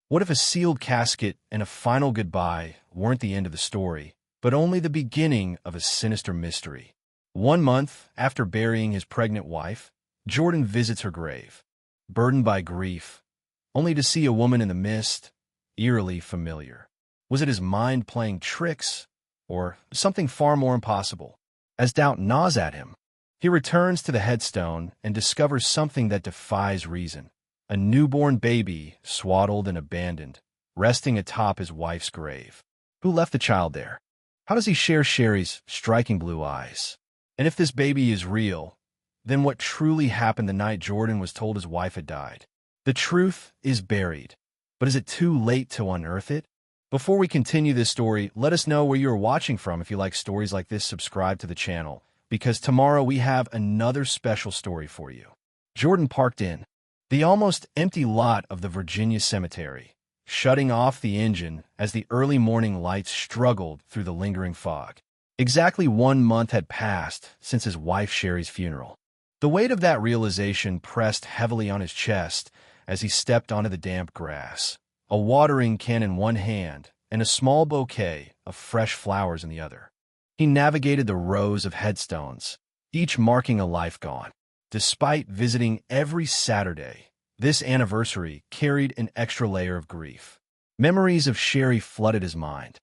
What if a sealed casket and a final goodbye weren't the end of the story, but only the beginning of a sinister mystery? 1 month after burying his pregnant wife, Jordan visits her grave, burdened by grief, only to see a woman in the mist, eerily familiar. Was it his mind playing tricks, or something far more impossible? As doubt gnaws at him, he returns to the headstone and discovers something that defies reason. A newborn baby, swaddled and abandoned, resting atop his wife's grave. Who left the child there? How does he share Sherry's striking blue eyes? And if this baby is real, then what truly happened the night Jordan was told his wife had died? The truth is buried, but is it too late to unearth it? Before we continue this story, let us know where you are watching from. If you like stories like this, subscribe to the channel, because tomorrow we have another special story for you. Jordan parked in the almost empty lot of the Virginia cemetery, shutting off the engine as the early morning lights struggled through the lingering fog. Exactly 1 month had passed since his wife Sherry's funeral. The weight of that realization pressed heavily on his chest as he stepped onto the damp grass, a watering can in one hand and a small bouquet of fresh flowers in the other. He navigated the rows of headstones, each marking a life gone. Despite visiting every Saturday, this anniversary carried an extra layer of grief. Memories of Sherry flooded his mind.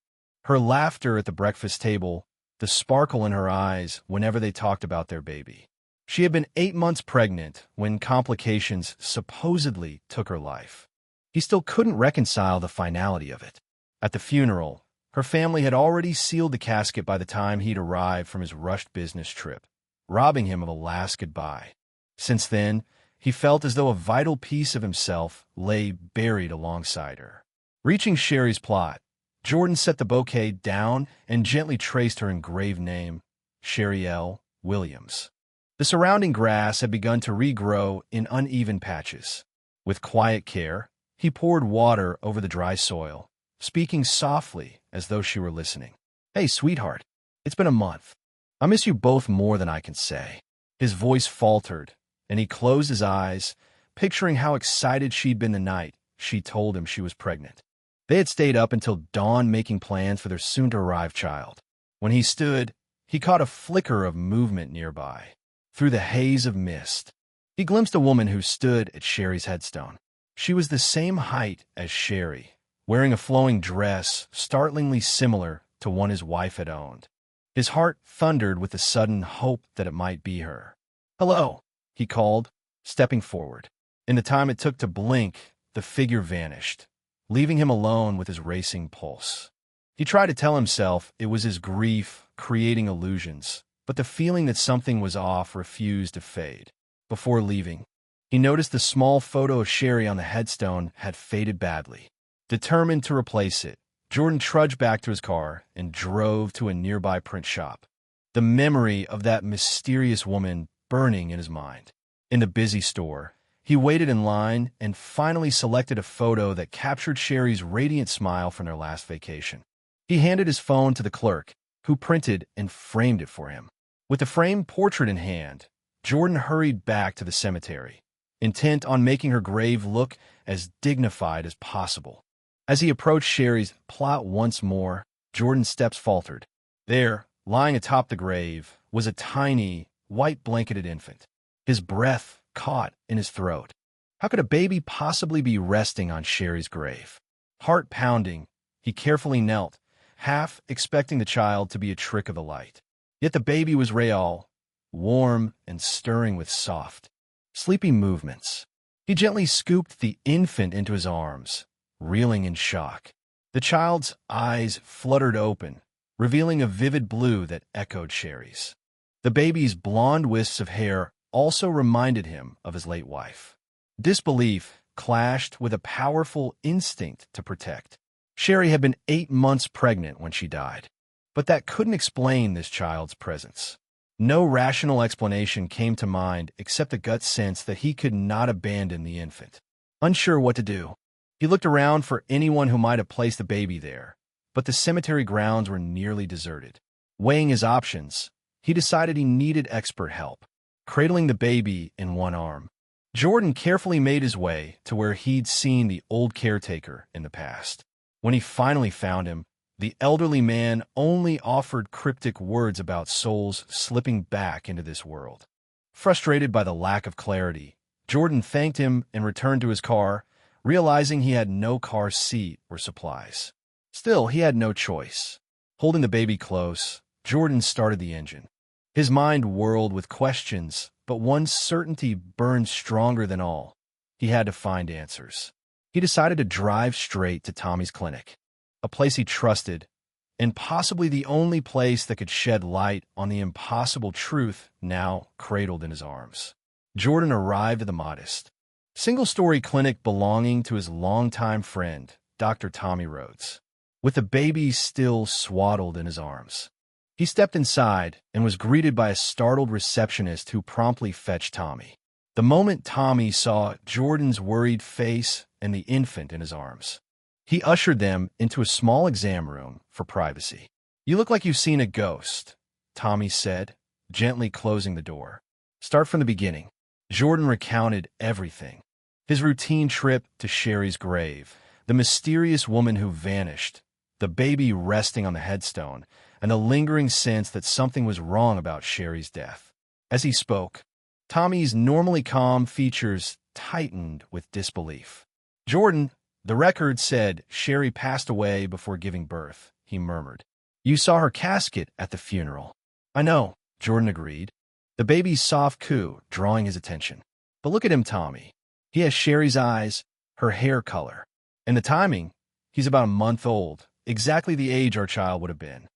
Her laughter at the breakfast table, the sparkle in her eyes whenever they talked about their baby. She had been 8 months pregnant when complications supposedly took her life. He still couldn't reconcile the finality of it. At the funeral, her family had already sealed the casket by the time he'd arrived from his rushed business trip, robbing him of a last goodbye. Since then, he felt as though a vital piece of himself lay buried alongside her. Reaching Sherry's plot, Jordan set the bouquet down and gently traced her engraved name, Sherry L. Williams. The surrounding grass had begun to regrow in uneven patches. With quiet care, he poured water over the dry soil, speaking softly as though she were listening. "Hey, sweetheart, it's been a month. I miss you both more than I can say." His voice faltered, and he closed his eyes, picturing how excited she'd been the night she told him she was pregnant. They had stayed up until dawn making plans for their soon-to-arrive child. When he stood, he caught a flicker of movement nearby. Through the haze of mist, he glimpsed a woman who stood at Sherry's headstone. She was the same height as Sherry, wearing a flowing dress startlingly similar to one his wife had owned. His heart thundered with the sudden hope that it might be her. "Hello," he called, stepping forward. In the time it took to blink, the figure vanished, leaving him alone with his racing pulse. He tried to tell himself it was his grief creating illusions, but the feeling that something was off refused to fade. Before leaving, he noticed the small photo of Sherry on the headstone had faded badly. Determined to replace it, Jordan trudged back to his car and drove to a nearby print shop, the memory of that mysterious woman burning in his mind. In the busy store, he waited in line and finally selected a photo that captured Sherry's radiant smile from their last vacation. He handed his phone to the clerk, who printed and framed it for him. With the framed portrait in hand, Jordan hurried back to the cemetery, intent on making her grave look as dignified as possible. As he approached Sherry's plot once more, Jordan's steps faltered. There, lying atop the grave, was a tiny, white-blanketed infant, his breath caught in his throat. How could a baby possibly be resting on Sherry's grave? Heart pounding, he carefully knelt, half expecting the child to be a trick of the light. Yet the baby was real, warm and stirring with soft, sleepy movements. He gently scooped the infant into his arms, reeling in shock. The child's eyes fluttered open, revealing a vivid blue that echoed Sherry's. The baby's blonde wisps of hair also reminded him of his late wife. Disbelief clashed with a powerful instinct to protect. Sherry had been 8 months pregnant when she died, but that couldn't explain this child's presence. No rational explanation came to mind except the gut sense that he could not abandon the infant. Unsure what to do, he looked around for anyone who might have placed the baby there, but the cemetery grounds were nearly deserted. Weighing his options, he decided he needed expert help. Cradling the baby in one arm, Jordan carefully made his way to where he'd seen the old caretaker in the past. When he finally found him, the elderly man only offered cryptic words about souls slipping back into this world. Frustrated by the lack of clarity, Jordan thanked him and returned to his car, realizing he had no car seat or supplies. Still, he had no choice. Holding the baby close, Jordan started the engine. His mind whirled with questions, but one certainty burned stronger than all. He had to find answers. He decided to drive straight to Tommy's clinic, a place he trusted, and possibly the only place that could shed light on the impossible truth now cradled in his arms. Jordan arrived at the modest, single-story clinic belonging to his longtime friend, Dr. Tommy Rhodes, with the baby still swaddled in his arms. He stepped inside and was greeted by a startled receptionist who promptly fetched Tommy. The moment Tommy saw Jordan's worried face and the infant in his arms, he ushered them into a small exam room for privacy. "You look like you've seen a ghost," Tommy said, gently closing the door. "Start from the beginning." Jordan recounted everything. His routine trip to Sherry's grave, the mysterious woman who vanished, the baby resting on the headstone, and the lingering sense that something was wrong about Sherry's death. As he spoke, Tommy's normally calm features tightened with disbelief. "Jordan, the record said Sherry passed away before giving birth," he murmured. "You saw her casket at the funeral." "I know," Jordan agreed, the baby's soft coo drawing his attention. "But look at him, Tommy. He has Sherry's eyes, her hair color. And the timing, he's about a month old, exactly the age our child would have been."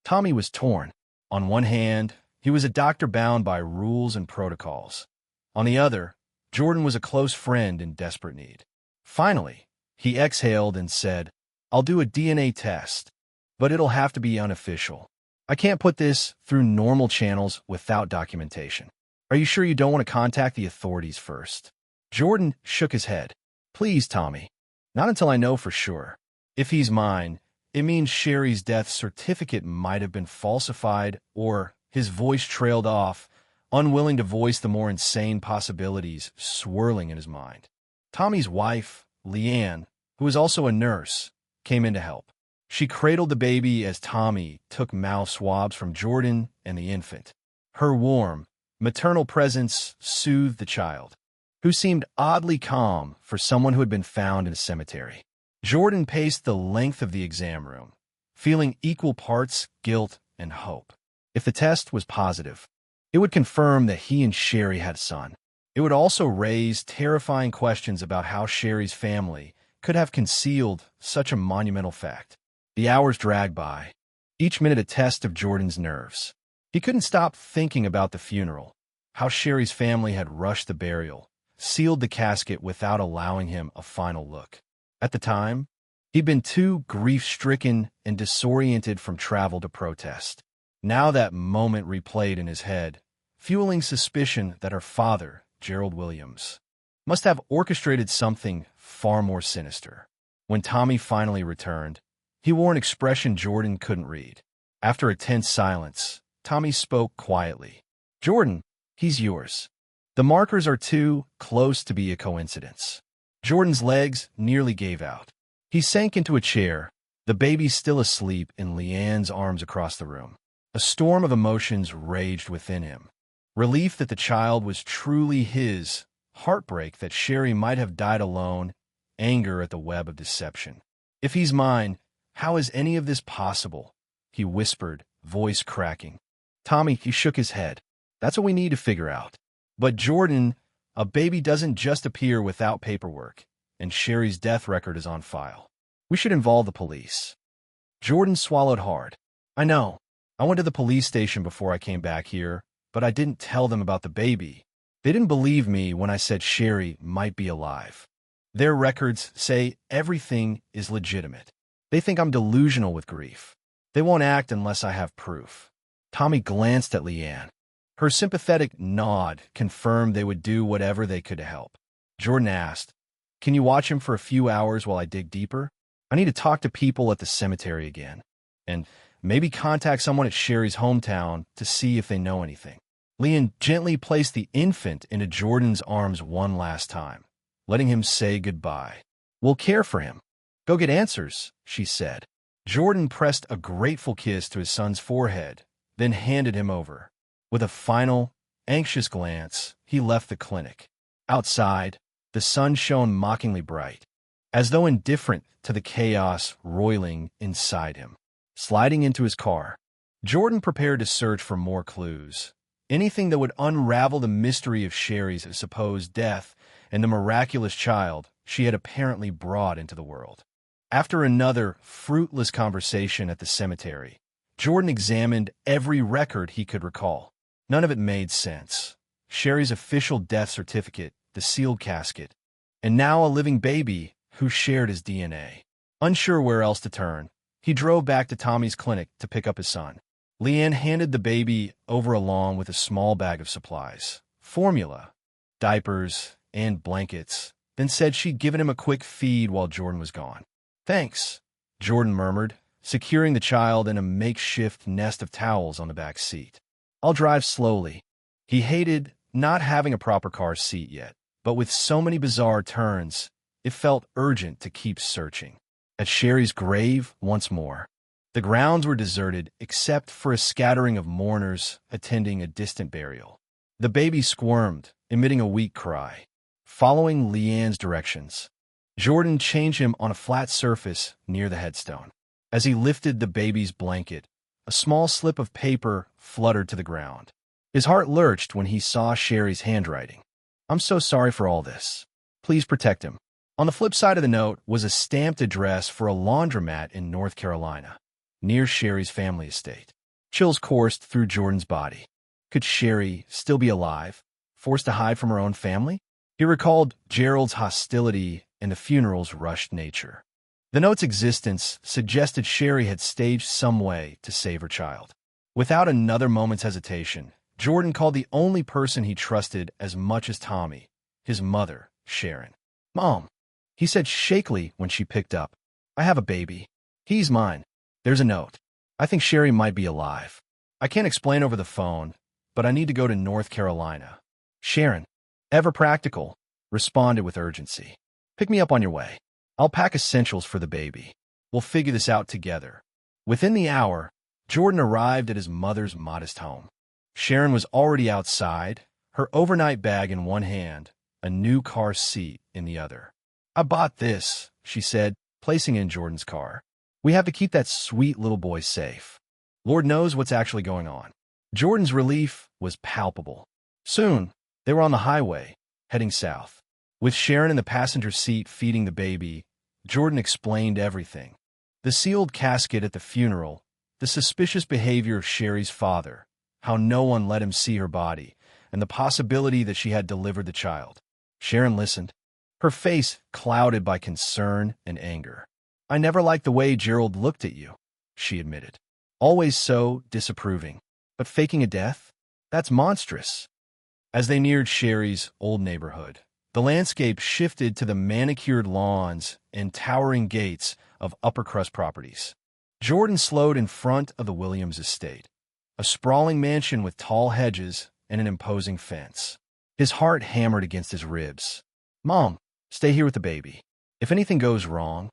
Tommy was torn. On one hand, he was a doctor bound by rules and protocols. On the other, Jordan was a close friend in desperate need. Finally, he exhaled and said, "I'll do a DNA test, but it'll have to be unofficial. I can't put this through normal channels without documentation. Are you sure you don't want to contact the authorities first?" Jordan shook his head. "Please, Tommy, not until I know for sure. If he's mine, it means Sherry's death certificate might have been falsified," or his voice trailed off, unwilling to voice the more insane possibilities swirling in his mind. Tommy's wife, Leanne, who was also a nurse, came in to help. She cradled the baby as Tommy took mouth swabs from Jordan and the infant. Her warm, maternal presence soothed the child, who seemed oddly calm for someone who had been found in a cemetery. Jordan paced the length of the exam room, feeling equal parts guilt and hope. If the test was positive, it would confirm that he and Sherry had a son. It would also raise terrifying questions about how Sherry's family could have concealed such a monumental fact. The hours dragged by, each minute a test of Jordan's nerves. He couldn't stop thinking about the funeral, how Sherry's family had rushed the burial, sealed the casket without allowing him a final look. At the time, he'd been too grief-stricken and disoriented from travel to protest. Now that moment replayed in his head, fueling suspicion that her father, Gerald Williams, must have orchestrated something far more sinister. When Tommy finally returned, he wore an expression Jordan couldn't read. After a tense silence, Tommy spoke quietly. "Jordan, he's yours. The markers are too close to be a coincidence." Jordan's legs nearly gave out. He sank into a chair, the baby still asleep in Leanne's arms across the room. A storm of emotions raged within him. Relief that the child was truly his, heartbreak that Sherry might have died alone, anger at the web of deception. "If he's mine, how is any of this possible?" he whispered, voice cracking. "Tommy," he shook his head. "That's what we need to figure out." "But Jordan, a baby doesn't just appear without paperwork, and Sherry's death record is on file. We should involve the police." Jordan swallowed hard. "I know. I went to the police station before I came back here, but I didn't tell them about the baby. They didn't believe me when I said Sherry might be alive. Their records say everything is legitimate. They think I'm delusional with grief. They won't act unless I have proof." Tommy glanced at Leanne. Her sympathetic nod confirmed they would do whatever they could to help. Jordan asked, "Can you watch him for a few hours while I dig deeper? I need to talk to people at the cemetery again, and maybe contact someone at Sherry's hometown to see if they know anything." Leanne gently placed the infant into Jordan's arms one last time, letting him say goodbye. "We'll care for him. Go get answers," she said. Jordan pressed a grateful kiss to his son's forehead, then handed him over. With a final, anxious glance, he left the clinic. Outside, the sun shone mockingly bright, as though indifferent to the chaos roiling inside him. Sliding into his car, Jordan prepared to search for more clues, anything that would unravel the mystery of Sherry's supposed death and the miraculous child she had apparently brought into the world. After another fruitless conversation at the cemetery, Jordan examined every record he could recall. None of it made sense. Sherry's official death certificate, the sealed casket, and now a living baby who shared his DNA. Unsure where else to turn, he drove back to Tommy's clinic to pick up his son. Leanne handed the baby over along with a small bag of supplies, formula, diapers, and blankets, then said she'd given him a quick feed while Jordan was gone. "Thanks," Jordan murmured, securing the child in a makeshift nest of towels on the back seat. "I'll drive slowly." He hated not having a proper car seat yet, but with so many bizarre turns, it felt urgent to keep searching. At Sherry's grave once more. The grounds were deserted except for a scattering of mourners attending a distant burial. The baby squirmed, emitting a weak cry. Following Leanne's directions, Jordan changed him on a flat surface near the headstone. As he lifted the baby's blanket, a small slip of paper fluttered to the ground. His heart lurched when he saw Sherry's handwriting. "I'm so sorry for all this. Please protect him." On the flip side of the note was a stamped address for a laundromat in North Carolina, near Sherry's family estate. Chills coursed through Jordan's body. Could Sherry still be alive, forced to hide from her own family? He recalled Gerald's hostility and the funeral's rushed nature. The note's existence suggested Sherry had staged some way to save her child. Without another moment's hesitation, Jordan called the only person he trusted as much as Tommy, his mother, Sharon. "Mom," he said shakily when she picked up. "I have a baby. He's mine. There's a note. I think Sherry might be alive. I can't explain over the phone, but I need to go to North Carolina." Sharon, ever practical, responded with urgency. "Pick me up on your way. I'll pack essentials for the baby. We'll figure this out together." Within the hour, Jordan arrived at his mother's modest home. Sharon was already outside, her overnight bag in one hand, a new car seat in the other. "I bought this," she said, placing it in Jordan's car. "We have to keep that sweet little boy safe. Lord knows what's actually going on." Jordan's relief was palpable. Soon, they were on the highway, heading south. With Sharon in the passenger seat feeding the baby, Jordan explained everything. The sealed casket at the funeral, the suspicious behavior of Sherry's father, how no one let him see her body, and the possibility that she had delivered the child. Sharon listened, her face clouded by concern and anger. "I never liked the way Gerald looked at you," she admitted. "Always so disapproving. But faking a death? That's monstrous." As they neared Sherry's old neighborhood, the landscape shifted to the manicured lawns and towering gates of upper-crust properties. Jordan slowed in front of the Williams estate, a sprawling mansion with tall hedges and an imposing fence. His heart hammered against his ribs. "Mom, stay here with the baby. If anything goes wrong..."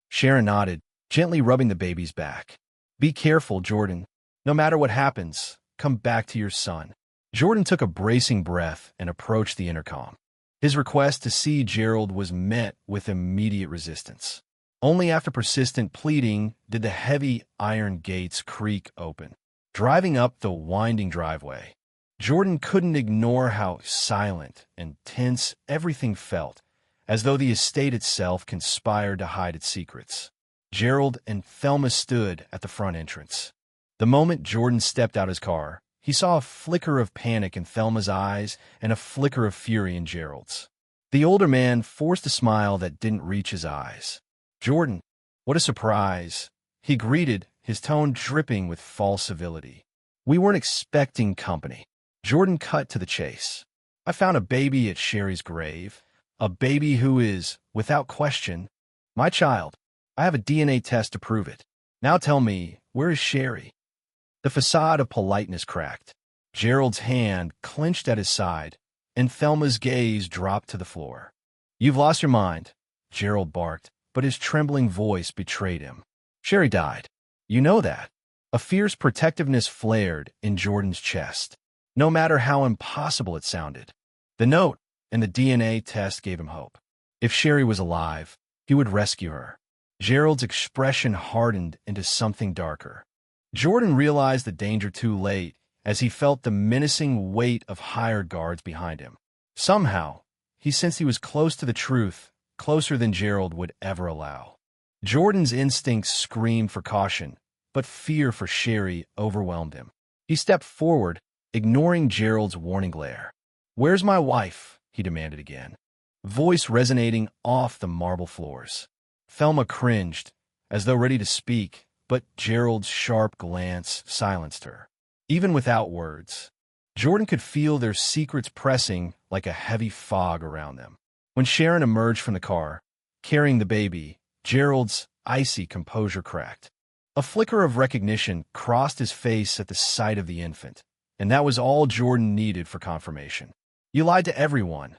Sharon nodded, gently rubbing the baby's back. "Be careful, Jordan. No matter what happens, come back to your son." Jordan took a bracing breath and approached the intercom. His request to see Gerald was met with immediate resistance. Only after persistent pleading did the heavy iron gates creak open. Driving up the winding driveway, Jordan couldn't ignore how silent and tense everything felt, as though the estate itself conspired to hide its secrets. Gerald and Thelma stood at the front entrance. The moment Jordan stepped out his car, he saw a flicker of panic in Thelma's eyes and a flicker of fury in Gerald's. The older man forced a smile that didn't reach his eyes. "Jordan, what a surprise," he greeted, his tone dripping with false civility. "We weren't expecting company." Jordan cut to the chase. "I found a baby at Sherry's grave, a baby who is, without question, my child. I have a DNA test to prove it. Now tell me, where is Sherry?" The facade of politeness cracked. Gerald's hand clenched at his side, and Thelma's gaze dropped to the floor. "You've lost your mind," Gerald barked, but his trembling voice betrayed him. "Sherry died. You know that." A fierce protectiveness flared in Jordan's chest, no matter how impossible it sounded. The note and the DNA test gave him hope. If Sherry was alive, he would rescue her. Gerald's expression hardened into something darker. Jordan realized the danger too late as he felt the menacing weight of hired guards behind him. Somehow, he sensed he was close to the truth, closer than Gerald would ever allow. Jordan's instincts screamed for caution, but fear for Sherry overwhelmed him. He stepped forward, ignoring Gerald's warning glare. "Where's my wife?" he demanded again, voice resonating off the marble floors. Thelma cringed, as though ready to speak, but Gerald's sharp glance silenced her. Even without words, Jordan could feel their secrets pressing like a heavy fog around them. When Sharon emerged from the car, carrying the baby, Gerald's icy composure cracked. A flicker of recognition crossed his face at the sight of the infant, and that was all Jordan needed for confirmation. "You lied to everyone,"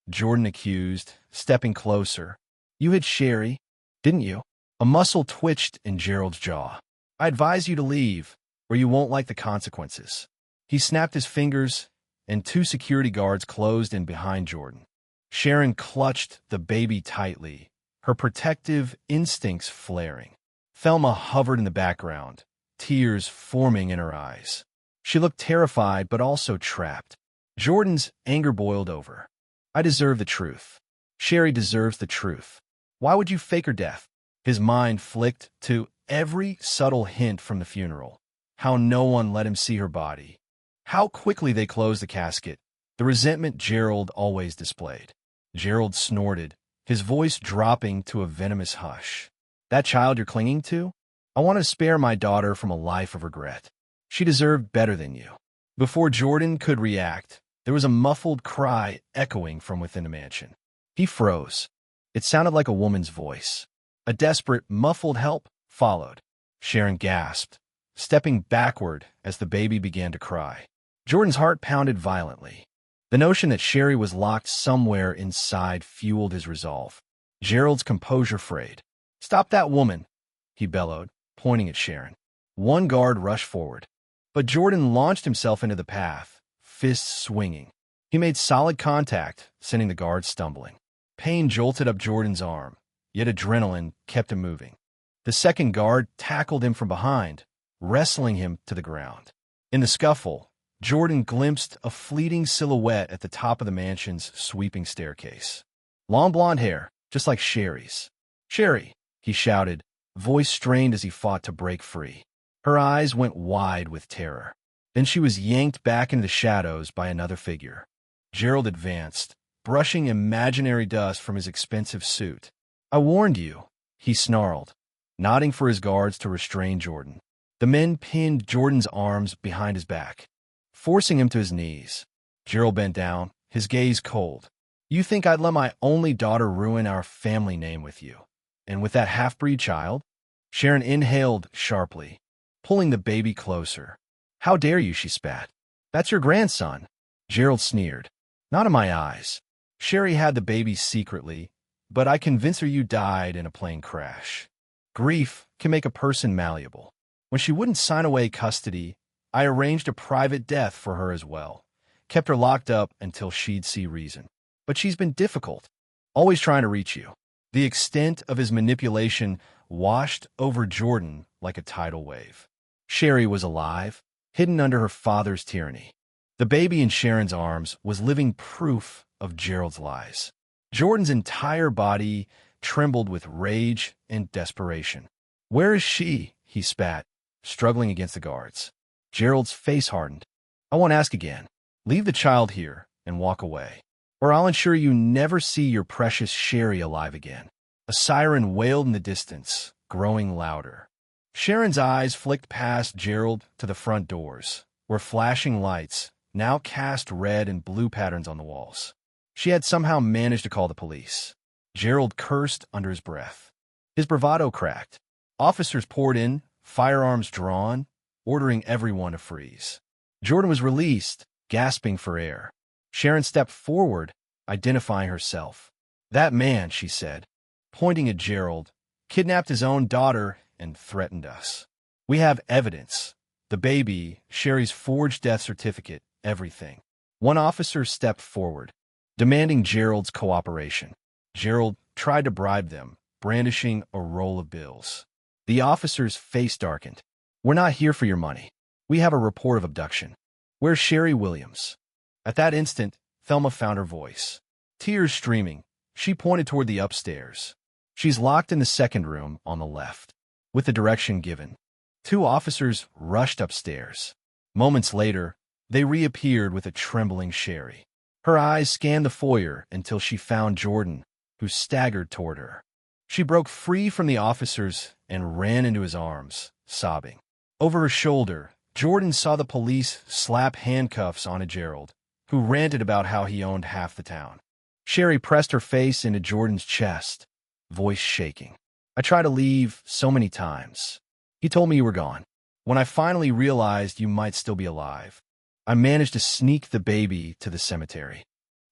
Jordan accused, stepping closer. "You hid Sherry, didn't you?" A muscle twitched in Gerald's jaw. "I advise you to leave, or you won't like the consequences." He snapped his fingers, and two security guards closed in behind Jordan. Sharon clutched the baby tightly, her protective instincts flaring. Thelma hovered in the background, tears forming in her eyes. She looked terrified but also trapped. Jordan's anger boiled over. "I deserve the truth. Sherry deserves the truth. Why would you fake her death?" His mind flicked to every subtle hint from the funeral. How no one let him see her body. How quickly they closed the casket. The resentment Gerald always displayed. Gerald snorted, his voice dropping to a venomous hush. "That child you're clinging to? I want to spare my daughter from a life of regret. She deserved better than you." Before Jordan could react, there was a muffled cry echoing from within the mansion. He froze. It sounded like a woman's voice. A desperate, muffled help followed. Sharon gasped, stepping backward as the baby began to cry. Jordan's heart pounded violently. The notion that Sherry was locked somewhere inside fueled his resolve. Gerald's composure frayed. "Stop that woman," he bellowed, pointing at Sharon. One guard rushed forward, but Jordan launched himself into the path, fists swinging. He made solid contact, sending the guard stumbling. Pain jolted up Jordan's arm, yet adrenaline kept him moving. The second guard tackled him from behind, wrestling him to the ground. In the scuffle, Jordan glimpsed a fleeting silhouette at the top of the mansion's sweeping staircase. Long blonde hair, just like Sherry's. "Sherry!" he shouted, voice strained as he fought to break free. Her eyes went wide with terror. Then she was yanked back into the shadows by another figure. Gerald advanced, brushing imaginary dust from his expensive suit. "I warned you," he snarled, nodding for his guards to restrain Jordan. The men pinned Jordan's arms behind his back, forcing him to his knees. Gerald bent down, his gaze cold. "You think I'd let my only daughter ruin our family name with you? And with that half-breed child?" Sharon inhaled sharply, pulling the baby closer. "How dare you," she spat. "That's your grandson." Gerald sneered. "Not in my eyes. Sherry had the baby secretly, but I convinced her you died in a plane crash. Grief can make a person malleable. When she wouldn't sign away custody, I arranged a private death for her as well, kept her locked up until she'd see reason. But she's been difficult, always trying to reach you." The extent of his manipulation washed over Jordan like a tidal wave. Sherry was alive, hidden under her father's tyranny. The baby in Sharon's arms was living proof of Gerald's lies. Jordan's entire body trembled with rage and desperation. "Where is she?" he spat, struggling against the guards. Gerald's face hardened. "I won't ask again. Leave the child here and walk away, or I'll ensure you never see your precious Sherry alive again." A siren wailed in the distance, growing louder. Sharon's eyes flicked past Gerald to the front doors, where flashing lights now cast red and blue patterns on the walls. She had somehow managed to call the police. Gerald cursed under his breath. His bravado cracked. Officers poured in, firearms drawn, ordering everyone to freeze. Jordan was released, gasping for air. Sharon stepped forward, identifying herself. "That man," she said, pointing at Gerald, "kidnapped his own daughter and threatened us. We have evidence. The baby, Sherry's forged death certificate, everything." One officer stepped forward, demanding Gerald's cooperation. Gerald tried to bribe them, brandishing a roll of bills. The officer's face darkened. "We're not here for your money. We have a report of abduction. Where's Sherry Williams?" At that instant, Thelma found her voice. Tears streaming, she pointed toward the upstairs. "She's locked in the second room on the left." With the direction given, two officers rushed upstairs. Moments later, they reappeared with a trembling Sherry. Her eyes scanned the foyer until she found Jordan, who staggered toward her. She broke free from the officers and ran into his arms, sobbing. Over her shoulder, Jordan saw the police slap handcuffs onto Gerald, who ranted about how he owned half the town. Sherry pressed her face into Jordan's chest, voice shaking. "I tried to leave so many times. He told me you were gone. When I finally realized you might still be alive, I managed to sneak the baby to the cemetery."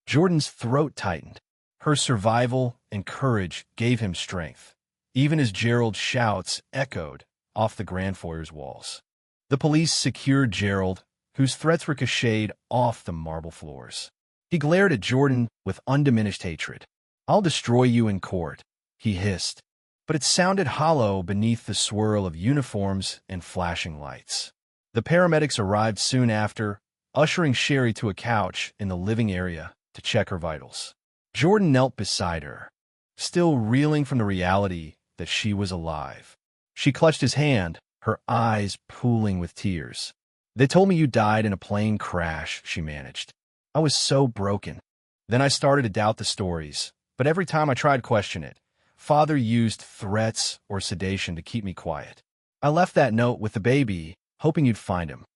Jordan's throat tightened. Her survival and courage gave him strength, even as Gerald's shouts echoed off the grand foyer's walls. The police secured Gerald, whose threats ricocheted off the marble floors. He glared at Jordan with undiminished hatred. "I'll destroy you in court," he hissed, but it sounded hollow beneath the swirl of uniforms and flashing lights. The paramedics arrived soon after, ushering Sherry to a couch in the living area to check her vitals. Jordan knelt beside her, still reeling from the reality that she was alive. She clutched his hand, her eyes pooling with tears. "They told me you died in a plane crash," she managed. "I was so broken. Then I started to doubt the stories, but every time I tried to question it, Father used threats or sedation to keep me quiet. I left that note with the baby, hoping you'd find him."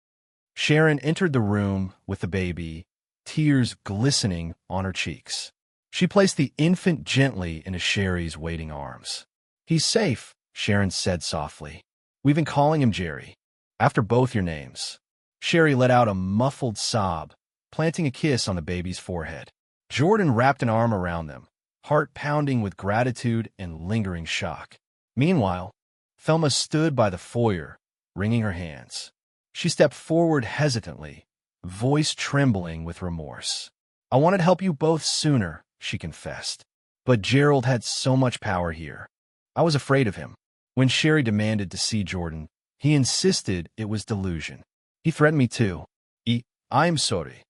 Sharon entered the room with the baby, tears glistening on her cheeks. She placed the infant gently into Sherry's waiting arms. "He's safe," Sharon said softly. "We've been calling him Jerry, after both your names." Sherry let out a muffled sob, planting a kiss on the baby's forehead. Jordan wrapped an arm around them, heart pounding with gratitude and lingering shock. Meanwhile, Thelma stood by the foyer, wringing her hands. She stepped forward hesitantly, voice trembling with remorse. "I wanted to help you both sooner," she confessed. "But Gerald had so much power here. I was afraid of him. When Sherry demanded to see Jordan, he insisted it was delusion. He threatened me too. I'm sorry."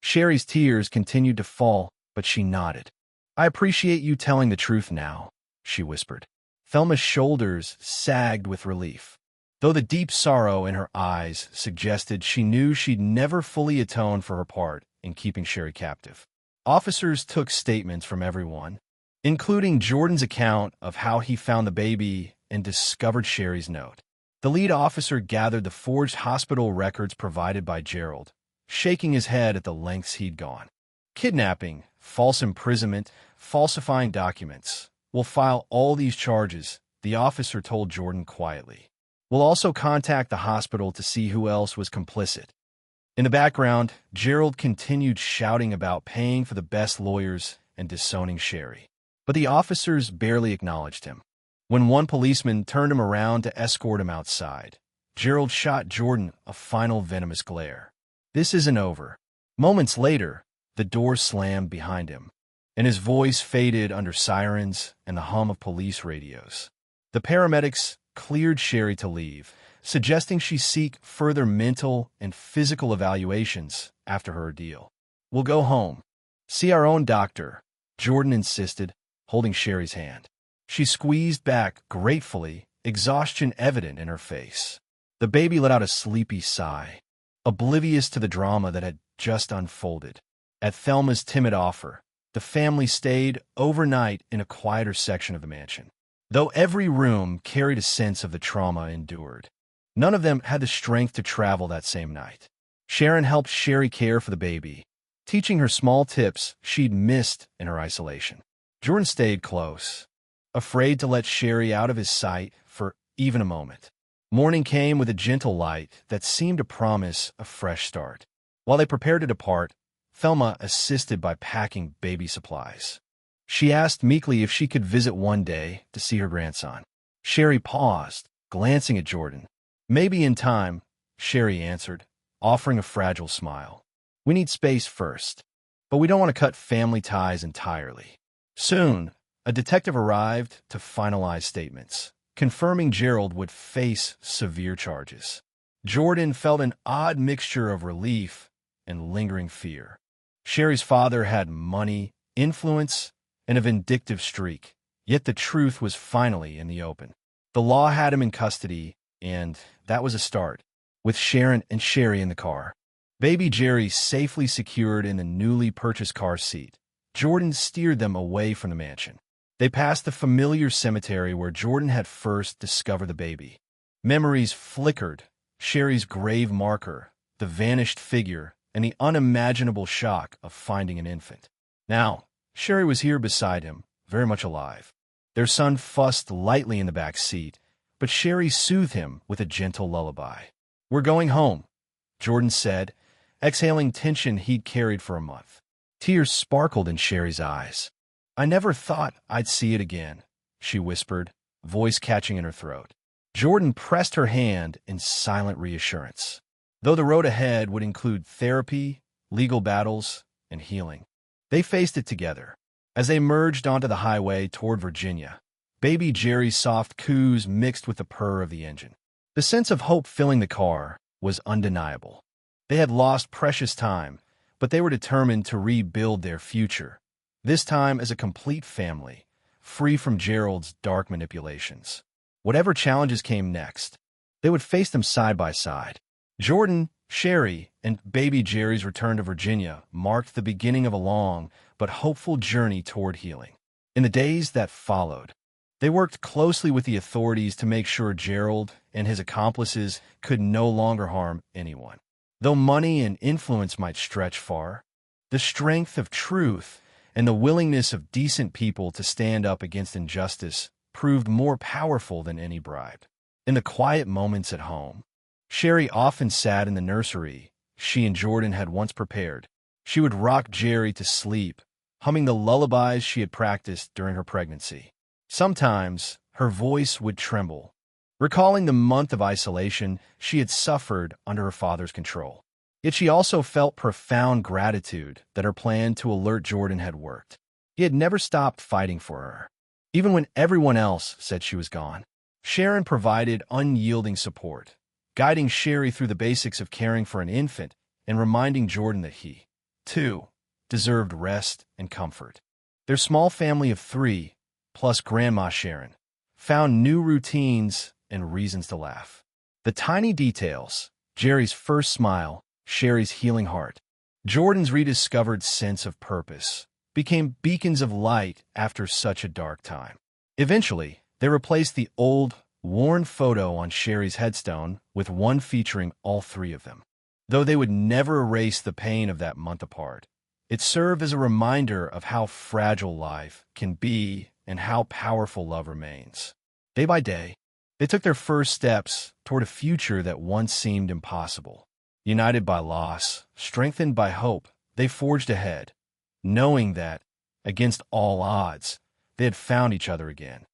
Sherry's tears continued to fall, but she nodded. "I appreciate you telling the truth now," she whispered. Thelma's shoulders sagged with relief, though the deep sorrow in her eyes suggested she knew she'd never fully atone for her part in keeping Sherry captive. Officers took statements from everyone, including Jordan's account of how he found the baby and discovered Sherry's note. The lead officer gathered the forged hospital records provided by Gerald, shaking his head at the lengths he'd gone. "Kidnapping, false imprisonment, falsifying documents. We'll file all these charges," the officer told Jordan quietly. "We'll also contact the hospital to see who else was complicit." In the background, Gerald continued shouting about paying for the best lawyers and disowning Sherry. But the officers barely acknowledged him. When one policeman turned him around to escort him outside, Gerald shot Jordan a final venomous glare. "This isn't over." Moments later, the door slammed behind him, and his voice faded under sirens and the hum of police radios. The paramedics cleared Sherry to leave, suggesting she seek further mental and physical evaluations after her ordeal. "We'll go home. See our own doctor," Jordan insisted, holding Sherry's hand. She squeezed back gratefully, exhaustion evident in her face. The baby let out a sleepy sigh, oblivious to the drama that had just unfolded. At Thelma's timid offer, the family stayed overnight in a quieter section of the mansion. Though every room carried a sense of the trauma endured, none of them had the strength to travel that same night. Sharon helped Sherry care for the baby, teaching her small tips she'd missed in her isolation. Jordan stayed close, afraid to let Sherry out of his sight for even a moment. Morning came with a gentle light that seemed to promise a fresh start. While they prepared to depart, Thelma assisted by packing baby supplies. She asked meekly if she could visit one day to see her grandson. Sherry paused, glancing at Jordan. "Maybe in time," Sherry answered, offering a fragile smile. "We need space first, but we don't want to cut family ties entirely." Soon, a detective arrived to finalize statements, confirming Gerald would face severe charges. Jordan felt an odd mixture of relief and lingering fear. Sherry's father had money, influence, and a vindictive streak, yet the truth was finally in the open. The law had him in custody, and that was a start, with Sharon and Sherry in the car. Baby Jerry safely secured in the newly purchased car seat, Jordan steered them away from the mansion. They passed the familiar cemetery where Jordan had first discovered the baby. Memories flickered, Sherry's grave marker, the vanished figure, and the unimaginable shock of finding an infant. Now, Sherry was here beside him, very much alive. Their son fussed lightly in the back seat, but Sherry soothed him with a gentle lullaby. "We're going home," Jordan said, exhaling tension he'd carried for a month. Tears sparkled in Sherry's eyes. "I never thought I'd see it again," she whispered, voice catching in her throat. Jordan pressed her hand in silent reassurance, though the road ahead would include therapy, legal battles, and healing. They faced it together. As they merged onto the highway toward Virginia, baby Jerry's soft coos mixed with the purr of the engine. The sense of hope filling the car was undeniable. They had lost precious time, but they were determined to rebuild their future, this time as a complete family, free from Gerald's dark manipulations. Whatever challenges came next, they would face them side by side. Jordan, Sherry, and baby Jerry's return to Virginia marked the beginning of a long but hopeful journey toward healing. In the days that followed, they worked closely with the authorities to make sure Gerald and his accomplices could no longer harm anyone. Though money and influence might stretch far, the strength of truth and the willingness of decent people to stand up against injustice proved more powerful than any bribe. In the quiet moments at home, Sherry often sat in the nursery she and Jordan had once prepared. She would rock Jerry to sleep, humming the lullabies she had practiced during her pregnancy. Sometimes her voice would tremble, recalling the month of isolation she had suffered under her father's control. Yet she also felt profound gratitude that her plan to alert Jordan had worked. He had never stopped fighting for her, even when everyone else said she was gone. Sharon provided unyielding support, guiding Sherry through the basics of caring for an infant and reminding Jordan that he, too, deserved rest and comfort. Their small family of 3, plus Grandma Sharon, found new routines and reasons to laugh. The tiny details, Jerry's first smile, Sherry's healing heart, Jordan's rediscovered sense of purpose, became beacons of light after such a dark time. Eventually, they replaced the old, worn photo on Sherry's headstone with one featuring all 3 of them. Though they would never erase the pain of that month apart, it served as a reminder of how fragile life can be and how powerful love remains. Day by day, they took their first steps toward a future that once seemed impossible. United by loss, strengthened by hope, they forged ahead, knowing that, against all odds, they had found each other again.